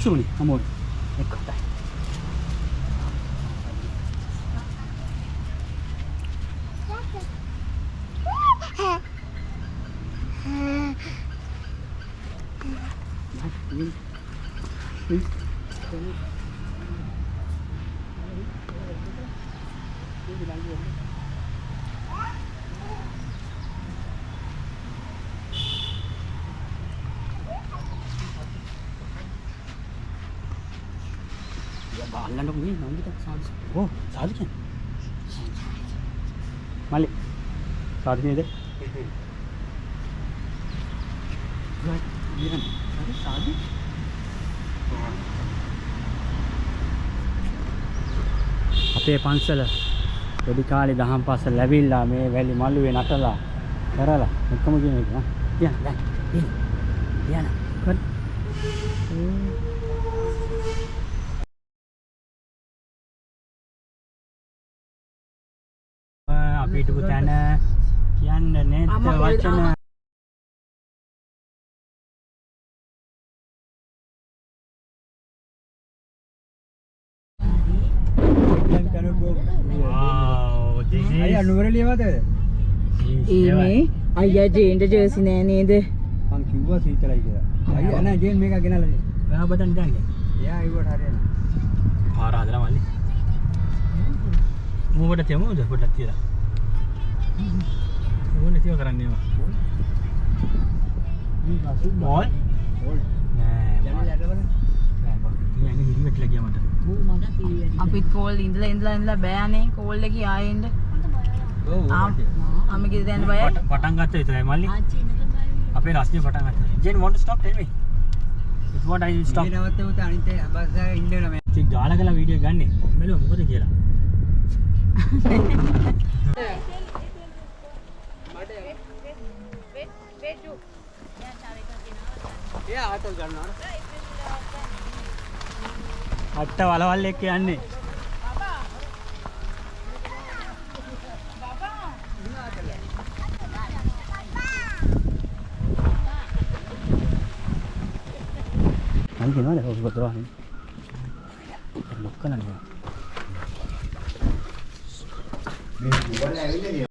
Suni, amor. Ecco, dai. Bahala dong ni, nanti kita sahaja. Oh, sahaja kan? Malik, sahaja ni deh. Right, ni kan? Sahaja. අපේ පන්සල පොඩි කාලේ දහම් පාසල ලැබිලා මේ වැලි මළුවේ නටලා කරලා ඔක්කොම කියන එක ඈ යන්න දැන් යන්න කොත් අපි හිටපු තැන කියන්න නැද්ද වචන අයියා නුවර ලියවද? මේ අයියා ජේන්ට ජර්සි නෑ නේද? මං කිව්වා සීතලයි කියලා. අයියා නෑ ජේන් මේක ගෙනල්ලා දෙන්න. ඔයා බතන් දාන්නේ. එයා ඉවට හරියන. පාර හදලා මල්ලි. මොකට තියමුද පොඩ්ඩක් තියලා. ඕනේ තියව කරන්නේ මම. මේ ගාසු බෝල්. බෝල්. නෑ. යන්නේ යටවල. නෑ බා. මේ ඇඟ හිරි වැටලා ගියා මට. අපිත් කෝල් ඉඳලා බෑනේ කෝල් එකේ ආයෙ ඉන්න. ඔව්. අම්මගේ දැන් බයයි. පටන් ගත්ත විතරයි මල්ලි. අපේ රස්නේ පටන් ගත්තා. Jane want to stop tell me. If what I will stop. මේ නවත්තමුත් අනිත් බස් එක ඉන්නවා මම. ඉතින් ගාලා ගාලා වීඩියෝ ගන්නෙ. ඔම්මෙලුව මොකද කියලා. එයා ආතල් ගන්නවා. අට්ට වලවල් එක්ක යන්නේ. Anh thì nói là không có rồi. Lục cái này.